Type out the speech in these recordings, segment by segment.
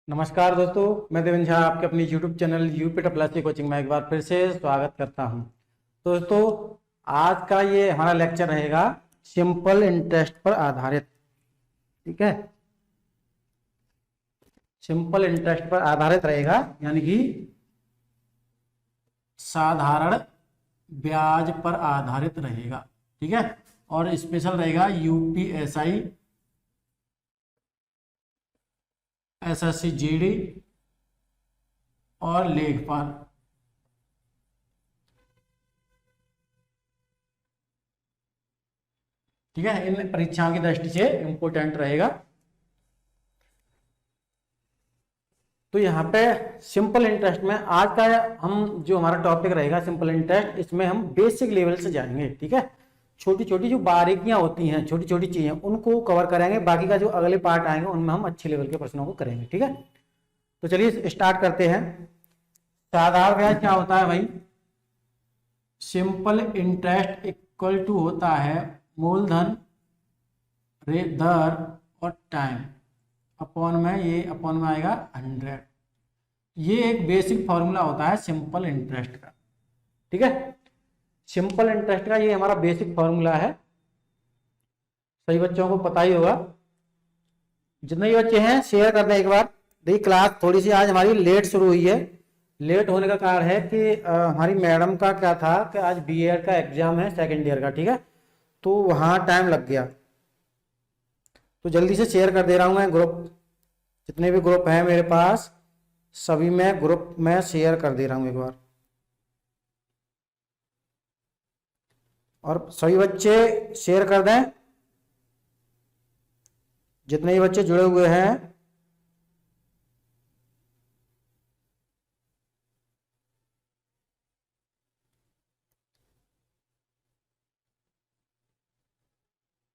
नमस्कार दोस्तों, मैं देवेंद्र झा आपके अपनी यूट्यूब चैनल यूपी प्लस की कोचिंग में एक बार फिर से स्वागत करता हूं। दोस्तों, आज का ये हमारा लेक्चर रहेगा सिंपल इंटरेस्ट पर आधारित। ठीक है, सिंपल इंटरेस्ट पर आधारित रहेगा, यानी कि साधारण ब्याज पर आधारित रहेगा। ठीक है, और स्पेशल रहेगा यूपीएसआई, एसएससी जीडी और लेखपाल। ठीक है, इन परीक्षाओं की दृष्टि से इंपोर्टेंट रहेगा। तो यहाँ पे सिंपल इंटरेस्ट में आज का हम जो हमारा टॉपिक रहेगा सिंपल इंटरेस्ट, इसमें हम बेसिक लेवल से जाएंगे। ठीक है, छोटी छोटी जो बारीकियां होती हैं, छोटी छोटी चीजें, उनको कवर करेंगे। बाकी का जो अगले पार्ट आएंगे उनमें हम अच्छे लेवल के प्रश्नों को करेंगे। ठीक है, तो चलिए स्टार्ट करते हैं। साधारण ब्याज क्या होता है भाई? सिंपल इंटरेस्ट इक्वल टू होता है मूलधन दर और टाइम अपॉन में, ये अपॉन में आएगा 100। ये एक बेसिक फॉर्मूला होता है सिंपल इंटरेस्ट का। ठीक है, सिंपल इंटरेस्ट का ये हमारा बेसिक फॉर्मूला है। सभी बच्चों को पता ही होगा। जितने भी बच्चे हैं शेयर कर दें एक बार। देखिए, क्लास थोड़ी सी आज हमारी लेट शुरू हुई है। लेट होने का कारण है कि हमारी मैडम का क्या था कि आज बीएड का एग्जाम है सेकेंड ईयर का। ठीक है, तो वहाँ टाइम लग गया, तो जल्दी से शेयर कर दे रहा हूँ मैं। ग्रुप, जितने भी ग्रुप हैं मेरे पास, सभी में ग्रुप में शेयर कर दे रहा हूँ एक बार। और सभी बच्चे शेयर कर दें, जितने भी बच्चे जुड़े हुए हैं।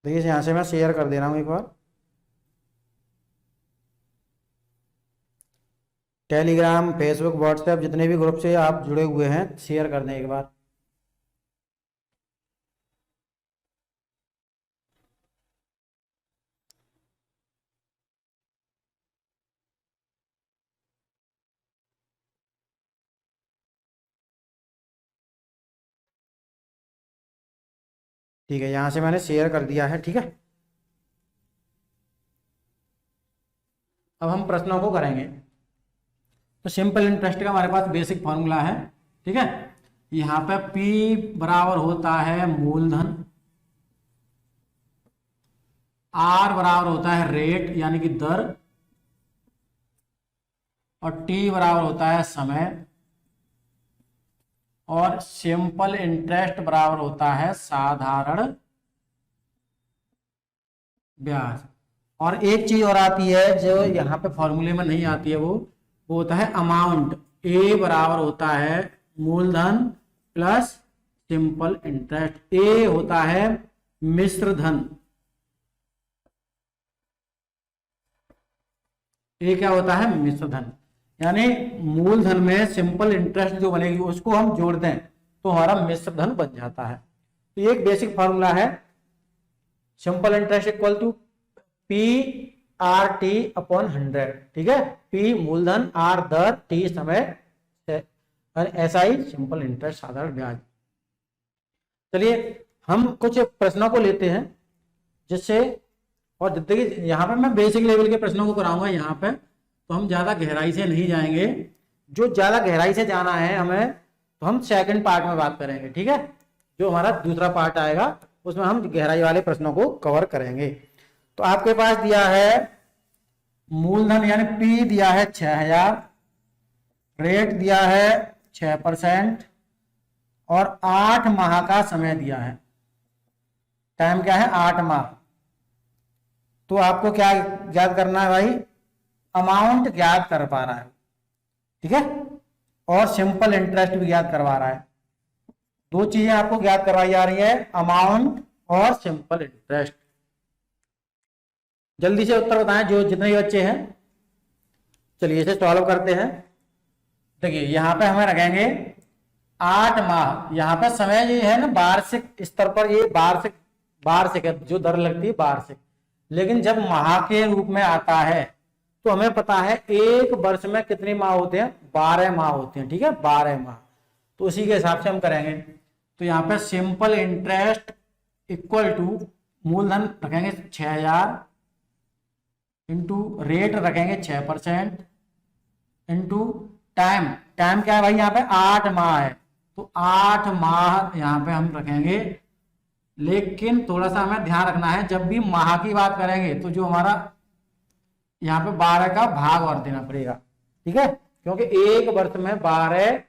देखिए, यहाँ से मैं शेयर कर दे रहा हूँ एक बार। टेलीग्राम, फेसबुक, व्हाट्सएप, जितने भी ग्रुप से आप जुड़े हुए हैं शेयर कर दें एक बार। ठीक है, यहाँ से मैंने शेयर कर दिया है। ठीक है, अब हम प्रश्नों को करेंगे। तो सिंपल इंटरेस्ट का हमारे पास बेसिक फॉर्मूला है। ठीक है, यहाँ पे P बराबर होता है मूलधन, R बराबर होता है रेट यानी कि दर, और T बराबर होता है समय, और सिंपल इंटरेस्ट बराबर होता है साधारण ब्याज। और एक चीज और आती है जो यहाँ पे फॉर्मूले में नहीं आती है, वो होता है अमाउंट। ए बराबर होता है मूलधन प्लस सिंपल इंटरेस्ट। ए होता है मिश्र धन। ए क्या होता है? मिश्र धन। यानी मूलधन में सिंपल इंटरेस्ट जो बनेगी उसको हम जोड़ दें तो हमारा मिश्र धन बन जाता है। तो ये एक बेसिक फॉर्मूला है। Simple interest equal to P R T upon 100। ठीक है, P मूलधन, R दर, T समय, SI सिंपल इंटरेस्ट साधारण ब्याज। चलिए हम कुछ प्रश्नों को लेते हैं जिससे, और देखिए यहाँ पे मैं बेसिक लेवल के प्रश्नों को कराऊंगा यहाँ पे, तो हम ज्यादा गहराई से नहीं जाएंगे। जो ज्यादा गहराई से जाना है हमें, तो हम सेकंड पार्ट में बात करेंगे। ठीक है, जो हमारा दूसरा पार्ट आएगा उसमें हम गहराई वाले प्रश्नों को कवर करेंगे। तो आपके पास दिया है मूलधन यानी P दिया है 6000, रेट दिया है 6%, और 8 माह का समय दिया है। टाइम क्या है? 8 माह। तो आपको क्या ज्ञात करना है भाई? अमाउंट ज्ञात कर पा रहा है। ठीक है, और सिंपल इंटरेस्ट भी ज्ञात करवा रहा है। दो चीजें आपको ज्ञात करवाई जा रही है, अमाउंट और सिंपल इंटरेस्ट। जल्दी से उत्तर बताएं जो जितने भी बच्चे हैं। चलिए इसे सॉल्व करते हैं। देखिए यहाँ पे हमें रखेंगे 8 माह। यहाँ पे समय ये है ना वार्षिक स्तर पर, ये वार्षिक है, जो दर लगती है वार्षिक। लेकिन जब माह के रूप में आता है तो हमें पता है एक वर्ष में कितने माह होते हैं, 12 माह होते हैं, ठीक है, 12 माह। तो उसी के हिसाब से हम करेंगे। तो यहाँ पे सिंपल इंटरेस्ट इक्वल टू मूलधन रखेंगे 6000 इंटू रेट रखेंगे 6% इंटू टाइम, टाइम क्या है भाई यहाँ पे 8 माह है, तो 8 माह यहाँ पे हम रखेंगे। लेकिन थोड़ा सा हमें ध्यान रखना है, जब भी माह की बात करेंगे तो जो हमारा यहाँ पे 12 का भाग और देना पड़ेगा, ठीक है, क्योंकि एक वर्ष में 12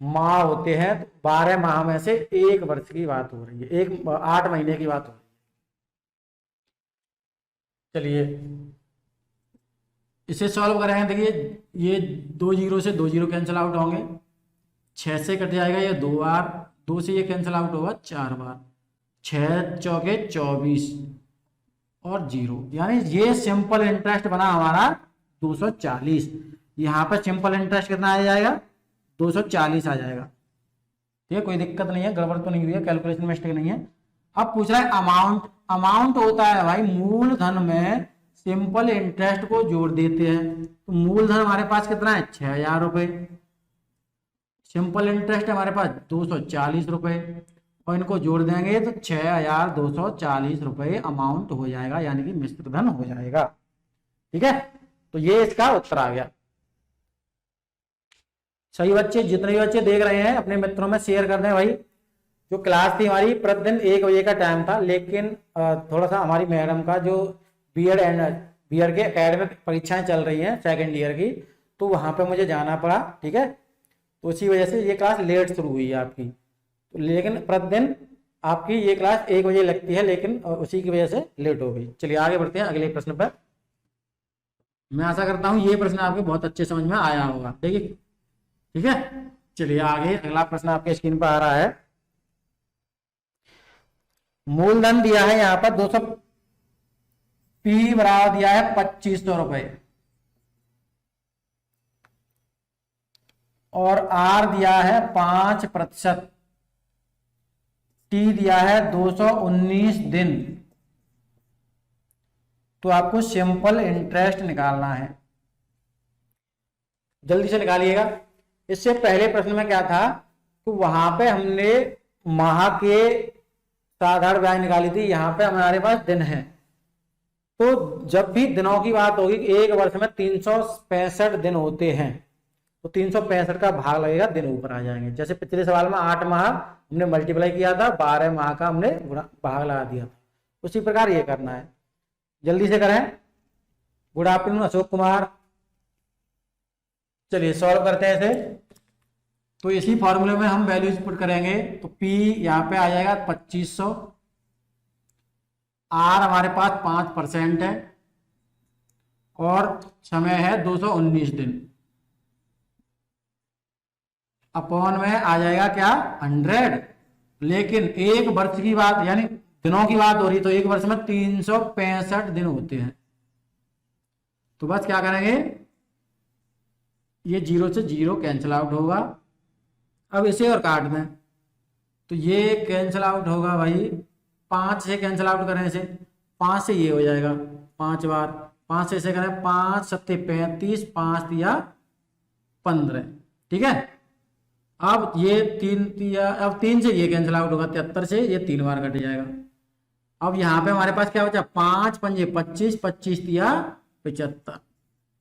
माह होते हैं, तो 12 माह में से एक वर्ष की बात हो रही है, 8 महीने की बात हो रही है। चलिए इसे सॉल्व करेंगे। देखिए ये 2 जीरो से 2 जीरो कैंसिल आउट होंगे, 6 से कट जाएगा ये 2 बार, 2 से ये कैंसिल आउट होगा 4 बार, 6 चौके 24 और 0, यानी ये सिंपल इंटरेस्ट बना हमारा 240। यहाँ पर सिंपल इंटरेस्ट कितना आ जाएगा, 240 आ जाएगा। ठीक है, कोई दिक्कत नहीं है, गड़बड़ तो नहीं हुई है, कैलकुलेशन मिस्टेक नहीं है। अब पूछ रहा है अमाउंट, अमाउंट होता है भाई मूलधन में सिंपल इंटरेस्ट को जोड़ देते हैं। तो मूलधन हमारे पास कितना है, 6000 रुपए, सिंपल इंटरेस्ट हमारे पास 240 रुपए, और इनको जोड़ देंगे तो 6240 रुपए अमाउंट हो जाएगा, यानी कि मिश्र धन हो जाएगा। ठीक है, तो ये इसका उत्तर आ गया। सही बच्चे, जितने भी बच्चे देख रहे हैं अपने मित्रों में शेयर कर दें भाई। जो क्लास थी हमारी प्रतिदिन 1 बजे का टाइम था, लेकिन थोड़ा सा हमारी मैडम का जो बीएड एंड बीएड के एकेडमिक परीक्षाएं चल रही हैं सेकंड ईयर की, तो वहां पे मुझे जाना पड़ा। ठीक है, तो उसी वजह से ये क्लास लेट शुरू हुई है आपकी। तो लेकिन प्रतिदिन आपकी ये क्लास 1 बजे लगती है, लेकिन उसी की वजह से लेट हो गई। चलिए आगे बढ़ते हैं अगले प्रश्न पर। मैं आशा करता हूँ ये प्रश्न आपको बहुत अच्छे समझ में आया होगा। देखिए, ठीक है, चलिए आगे अगला प्रश्न आपके स्क्रीन पर आ रहा है। मूलधन दिया है यहाँ पर 200, पी बराबर दिया है 2500 रुपए, और आर दिया है 5%, टी दिया है 219 दिन। तो आपको सिंपल इंटरेस्ट निकालना है, जल्दी से निकालिएगा। इससे पहले प्रश्न में क्या था, तो वहां पे हमने माह के साधारण ब्याज निकाली थी, यहां पे हमारे पास दिन है। तो जब भी दिनों की बात होगी, एक वर्ष में 365 दिन होते हैं, तो 365 का भाग लगेगा, दिन ऊपर आ जाएंगे। जैसे पिछले सवाल में 8 माह हमने मल्टीप्लाई किया था, 12 माह का हमने भाग लगा दिया था, उसी प्रकार ये करना है। जल्दी से करें। Good afternoon Ashok Kumar. चलिए सॉल्व करते हैं इसे। तो इसी फॉर्मूले में हम वैल्यूज पुट करेंगे। तो P यहाँ पे आ जाएगा 2500, R हमारे पास 5% है, और समय है 219 दिन, अपॉन में आ जाएगा क्या 100। लेकिन एक वर्ष की बात यानी दिनों की बात हो रही, तो एक वर्ष में 365 दिन होते हैं। तो बस क्या करेंगे, ये 0 से 0 कैंसिल आउट होगा। अब इसे और काट दें, तो ये कैंसिल आउट होगा भाई, 5 से कैंसिल आउट करें इसे, 5 से ये हो जाएगा 5 बार, 5 से इसे करें 5 सत्ते 35, 5 दिया 15। ठीक है, अब ये 3 दिया, अब 3 से ये कैंसिल आउट होगा, 73 से ये 3 बार कट जाएगा। अब यहाँ पे हमारे पास क्या बचा, 5 पंजे 25, 25 दिया 75,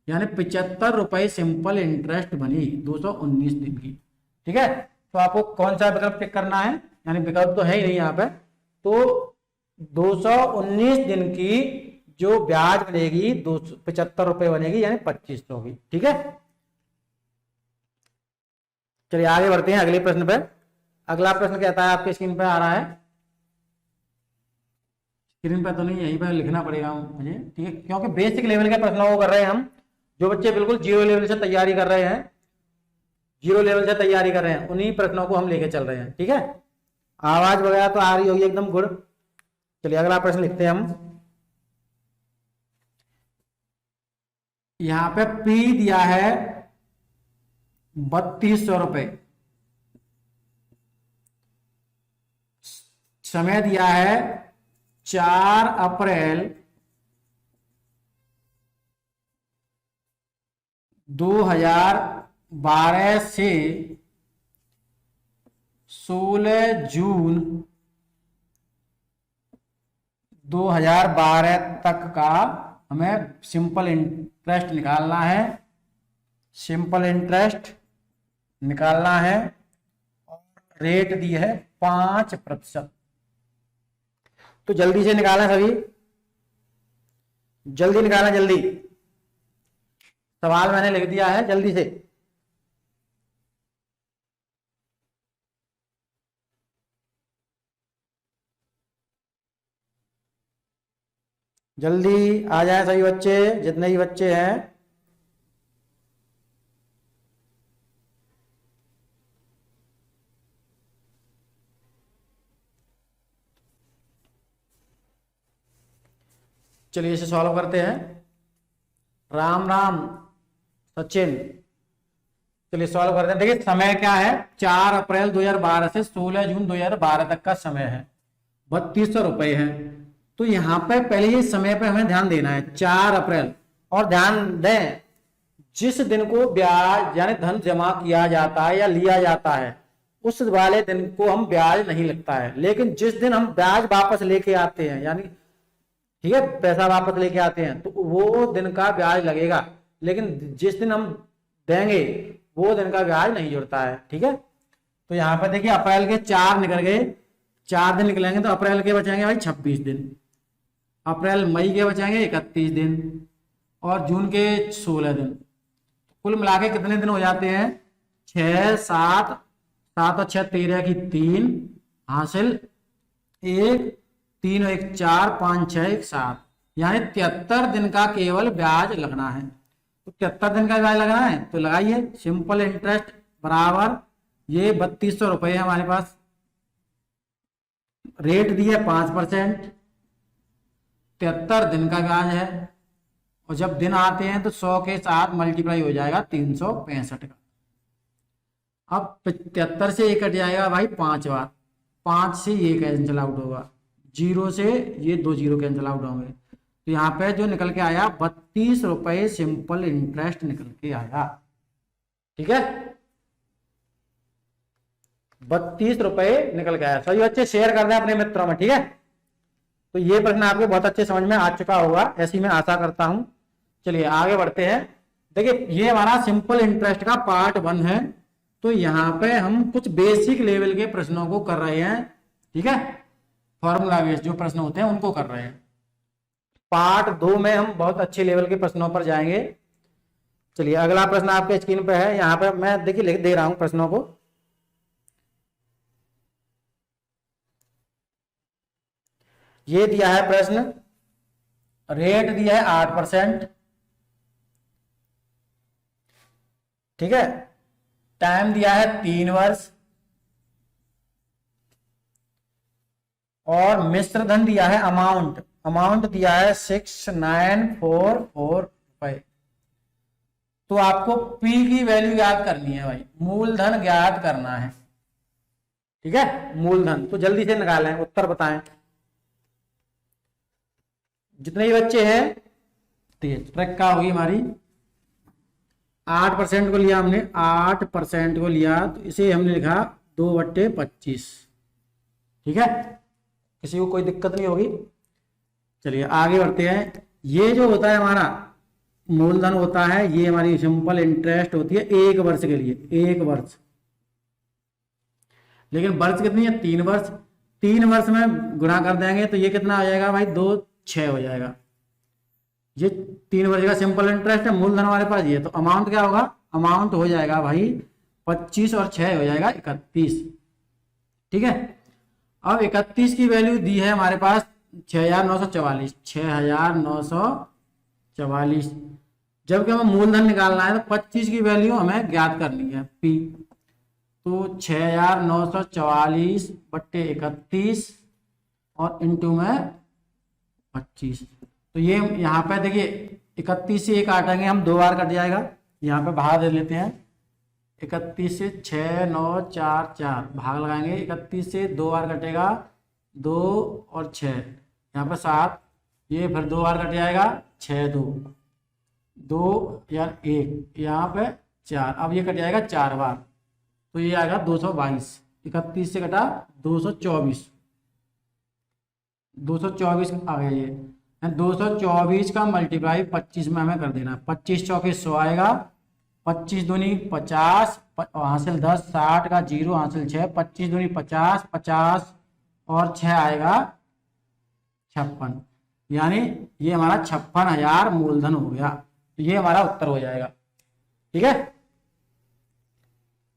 यानी 75 रुपए सिंपल इंटरेस्ट बनी 219 दिन की। ठीक है, तो आपको कौन सा विकल्प टिक करना है, यानी विकल्प तो है ही नहीं यहाँ पे। तो 219 दिन की जो ब्याज बनेगी 75 रुपए बनेगी, यानी 2500 की। ठीक है, चलिए आगे बढ़ते हैं अगले प्रश्न पे। अगला प्रश्न कहता है, आपके स्क्रीन पे आ रहा है, स्क्रीन पे तो नहीं, यहीं पर लिखना पड़ेगा मुझे। ठीक है, क्योंकि बेसिक लेवल के प्रश्नों को कर रहे हैं हम। जो बच्चे बिल्कुल जीरो लेवल से तैयारी कर रहे हैं, जीरो लेवल से तैयारी कर रहे हैं, उन्हीं प्रश्नों को हम लेके चल रहे हैं। ठीक है, आवाज वगैरह तो आ रही होगी एकदम गुड। चलिए अगला प्रश्न लिखते हैं हम। यहां पे P दिया है 3200 रुपए, समय दिया है 4 अप्रैल 2012 से 16 जून 2012 तक का हमें सिंपल इंटरेस्ट निकालना है, सिंपल इंटरेस्ट निकालना है और रेट दी है 5%। तो जल्दी से निकालें सभी, जल्दी निकालें, जल्दी। सवाल मैंने लिख दिया है, जल्दी से। जल्दी आ जाए सभी बच्चे, जितने भी बच्चे हैं। चलिए इसे सॉल्व करते हैं। राम राम सचिन, चलिए सॉल्व करते हैं। देखिए समय क्या है, 4 अप्रैल 2012 से 16 जून 2012 तक का समय है, 3200 रुपए है। तो यहाँ पे पहले ये समय पे हमें ध्यान देना है, 4 अप्रैल। और ध्यान दें, जिस दिन को ब्याज यानी धन जमा किया जाता है या लिया जाता है, उस वाले दिन को हम ब्याज नहीं लगता है। लेकिन जिस दिन हम ब्याज वापस लेके आते हैं, यानी ठीक है, पैसा वापस लेके आते हैं, तो वो दिन का ब्याज लगेगा। लेकिन जिस दिन हम देंगे वो दिन का ब्याज नहीं जुड़ता है। ठीक है, तो यहाँ पर देखिए अप्रैल के 4 निकल गए, 4 दिन निकलेंगे तो अप्रैल के बचेंगे भाई 26 दिन, अप्रैल मई के बचेंगे 31 दिन और जून के 16 दिन। कुल मिला के कितने दिन हो जाते हैं, 6 7 7 और 6 13 की 3 हासिल 1 3 और 1 4 5 6 1 7, यानी 73 दिन का केवल ब्याज लगना है। तो 73 दिन का ब्याज लगना है तो लगाइए, सिंपल इंटरेस्ट बराबर ये 3200 रुपये है हमारे पास, रेट दी है 5%, 73 दिन का ब्याज है। और जब दिन आते हैं तो 100 के साथ मल्टीप्लाई हो जाएगा 365 का। अब 73 से 1 कट जाएगा भाई 5 बार, 5 से ये कैंसिल आउट होगा, 0 से ये 2 0 कैंसिल आउट होंगे। तो यहाँ पे जो निकल के आया 32 रुपये सिंपल इंटरेस्ट निकल के आया। ठीक है, 32 रुपये निकल के आया। सभी बच्चे शेयर कर दें अपने मित्रों में। ठीक है, तो ये प्रश्न आपके बहुत अच्छे समझ में आ चुका होगा, ऐसी मैं आशा करता हूं। चलिए आगे बढ़ते हैं। देखिए ये हमारा सिंपल इंटरेस्ट का पार्ट 1 है। तो यहाँ पे हम कुछ बेसिक लेवल के प्रश्नों को कर रहे हैं। ठीक है, फॉर्मूला बेस्ड जो प्रश्न होते हैं उनको कर रहे हैं। पार्ट 2 में हम बहुत अच्छे लेवल के प्रश्नों पर जाएंगे। चलिए अगला प्रश्न आपके स्क्रीन पे है, यहाँ पे मैं देखिए लिख दे रहा हूं प्रश्नों को। ये दिया है प्रश्न, रेट दिया है 8%। ठीक है, टाइम दिया है 3 वर्ष और मिश्र धन दिया है, अमाउंट दिया है 6944 रुपए। तो आपको P की वैल्यू याद करनी है भाई, मूलधन ज्ञात करना है। ठीक है, मूलधन। तो जल्दी से निकालें, उत्तर बताएं जितने ही बच्चे हैं। तेज ट्रैक का होगी हमारी, 8% को लिया हमने, 8% को लिया तो इसे हमने लिखा 2/25। ठीक है, किसी को कोई दिक्कत नहीं होगी। चलिए आगे बढ़ते हैं। ये जो होता है हमारा मूलधन होता है, ये हमारी सिंपल इंटरेस्ट होती है 1 वर्ष के लिए, 1 वर्ष। लेकिन वर्ष कितनी है, 3 वर्ष। 3 वर्ष में गुणा कर देंगे तो ये कितना आ जाएगा भाई, 2 6 हो जाएगा। ये 3 वर्ष का सिंपल इंटरेस्ट है, मूलधन हमारे पास ये। तो अमाउंट क्या होगा, अमाउंट हो जाएगा भाई 25 और 6 हो जाएगा 31। ठीक है, अब 31 की वैल्यू दी है हमारे पास 6944, 6944। जबकि हमें मूलधन निकालना है तो 25 की वैल्यू हमें ज्ञात करनी है, P। तो 6944 बट्टे 31 और इंटू में 25। तो ये यहाँ पे देखिए 31 से 1 काटेंगे हम, 2 बार कट जाएगा। यहाँ पे भाग दे लेते हैं, 31 से 6 9 4 4 भाग लगाएंगे, 31 से 2 बार कटेगा, 2 और 6 यहाँ पे 7, ये फिर 2 बार कट जाएगा, 6 2 दो यार एक, यहाँ पे 4, अब ये कट जाएगा 4 बार, तो ये आएगा 222। 31 से कटा 224, 224 आ गया ये। 224 का मल्टीप्लाई 25 में हमें कर देना। 25 चौके 100 आएगा, 25 दूनी 50, हासिल 10, 60 का 0 हासिल 6, 25 दूनी 50, 50 और 6 आएगा 56, यानी ये हमारा 56,000 मूलधन हो गया। तो ये हमारा उत्तर हो जाएगा। ठीक है,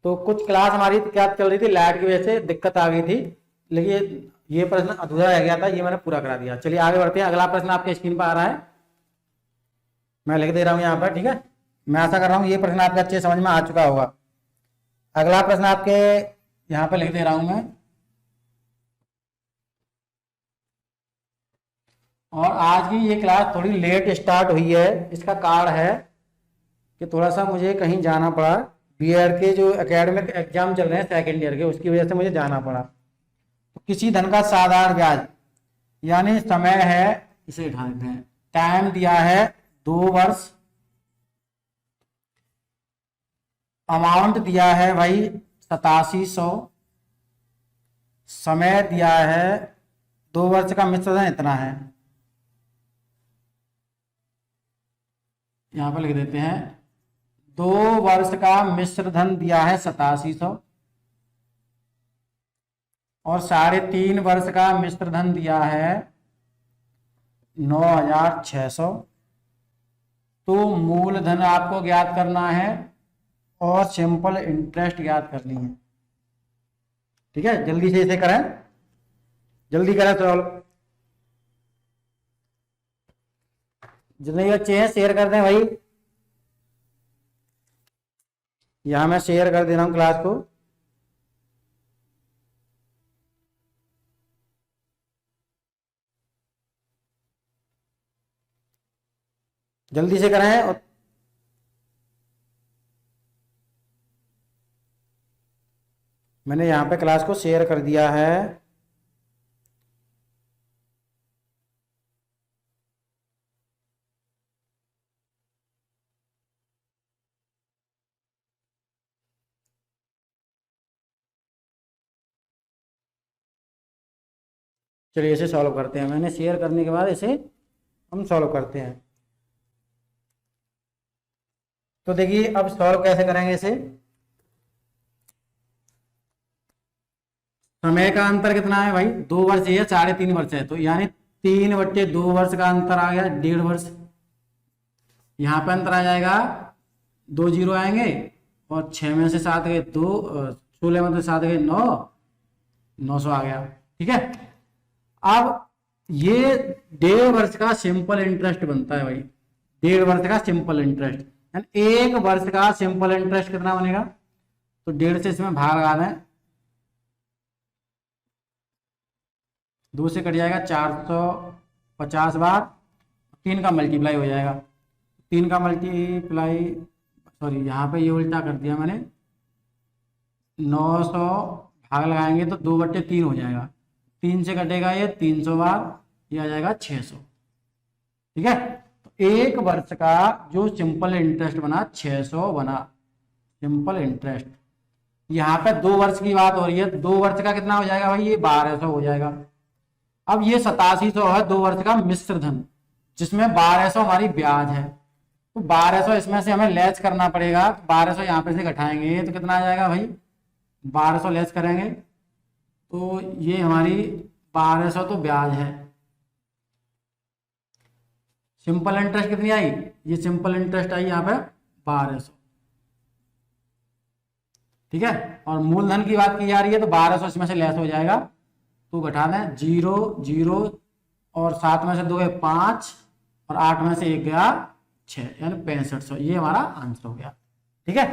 तो कुछ क्लास हमारी क्या चल रही थी, लाइट की वजह से दिक्कत आ गई थी, लेकिन ये प्रश्न अधूरा रह गया था, ये मैंने पूरा करा दिया। चलिए आगे बढ़ते हैं। अगला प्रश्न आपके स्क्रीन पर आ रहा है, मैं लिख दे रहा हूं यहाँ पर। ठीक है, मैं आशा कर रहा हूँ ये प्रश्न आपके अच्छे समझ में आ चुका होगा। अगला प्रश्न आपके यहाँ पर लिख दे रहा हूं मैं। और आज की ये क्लास थोड़ी लेट स्टार्ट हुई है, इसका कारण है कि थोड़ा सा मुझे कहीं जाना पड़ा। बीएड के जो एकेडमिक एग्जाम चल रहे हैं सेकेंड ईयर के, उसकी वजह से मुझे जाना पड़ा। तो किसी धन का साधारण ब्याज, यानी समय है, इसे उठा देते हैं, टाइम दिया है 2 वर्ष, अमाउंट दिया है भाई 8700, समय दिया है 2 वर्ष का मिश्रण इतना है। यहां पर लिख देते हैं 2 वर्ष का मिश्र धन दिया है 8700 और 3.5 वर्ष का मिश्र धन दिया है 9600। तो मूलधन आपको ज्ञात करना है और सिंपल इंटरेस्ट ज्ञात करनी है। ठीक है, जल्दी से इसे करें, जल्दी करें सॉल्व। जितने बच्चे हैं शेयर कर दें भाई। यहां मैं शेयर कर दे रहा हूं क्लास को। जल्दी से करें। और मैंने यहां पे क्लास को शेयर कर दिया है। चलिए इसे सॉल्व करते हैं। मैंने शेयर करने के बाद इसे हम सॉल्व करते हैं। तो देखिए अब सॉल्व कैसे करेंगे इसे। समय का अंतर कितना है भाई, 2 वर्ष है, 3.5 वर्ष है, तो यानी 3/2 वर्ष का अंतर आ गया 1.5 वर्ष। यहाँ पे अंतर आ जाएगा 2 जीरो आएंगे और 6 में से 7 गए 2, 16 में से 7 गए 9, 900 आ गया। ठीक है, अब ये 1.5 वर्ष का सिंपल इंटरेस्ट बनता है भाई। 1.5 वर्ष का सिंपल इंटरेस्ट, यानी 1 वर्ष का सिंपल इंटरेस्ट कितना बनेगा, तो 1.5 से इसमें भाग लगा दें, 2 से कट जाएगा 450 बार, 3 का मल्टीप्लाई हो जाएगा। 3 का मल्टीप्लाई, सॉरी यहाँ पे ये उल्टा कर दिया मैंने, 900 भाग लगाएंगे तो 2/3 हो जाएगा। 3 से कटेगा ये 300 बार, ये आ जाएगा 600। ठीक है, तो 1 वर्ष का जो सिंपल इंटरेस्ट बना 600 बना सिंपल इंटरेस्ट। यहाँ पे 2 वर्ष की बात हो रही है, 2 वर्ष का कितना हो जाएगा भाई, ये 1200 हो जाएगा। अब ये 8700 है 2 वर्ष का मिश्र धन, जिसमें 1200 हमारी ब्याज है, तो 1200 इसमें से हमें लेस करना पड़ेगा। 1200 यहाँ पे से घटाएंगे तो कितना आ जाएगा भाई, 1200 लेस करेंगे तो ये हमारी 1200 तो ब्याज है। सिंपल इंटरेस्ट कितनी आई, ये सिंपल इंटरेस्ट आई यहाँ पे 1200। ठीक है, और मूलधन की बात की जा रही है तो 1200 इसमें से लेस हो जाएगा, तो घटा दें 0 0 और 7 में से 2 गए 5 और 8 में से 1 गया 6, यानी 6500। ये हमारा आंसर हो गया। ठीक है,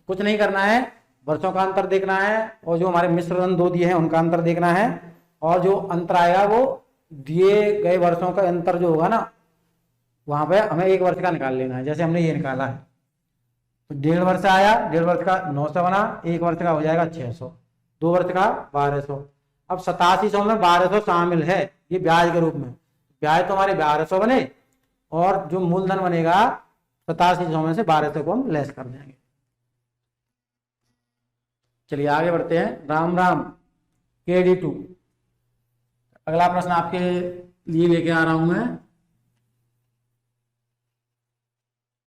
कुछ नहीं करना है, वर्षों का अंतर देखना है और जो हमारे मिश्र धन 2 दिए हैं उनका अंतर देखना है, और जो अंतर आएगा वो दिए गए वर्षों का अंतर जो होगा ना, वहां पे हमें 1 वर्ष का निकाल लेना है। जैसे हमने ये निकाला है तो 1.5 वर्ष आया, 1.5 वर्ष का 900 बना, 1 वर्ष का हो जाएगा 600, 2 वर्ष का 1200। अब 8700 में 1200 शामिल है, ये ब्याज के रूप में, ब्याज तो हमारे 1200 बने और जो मूलधन बनेगा 8700 में से 1200 को हम लेस कर देंगे। चलिए आगे बढ़ते हैं। राम राम KD2। अगला प्रश्न आपके लिए लेके आ रहा हूं मैं।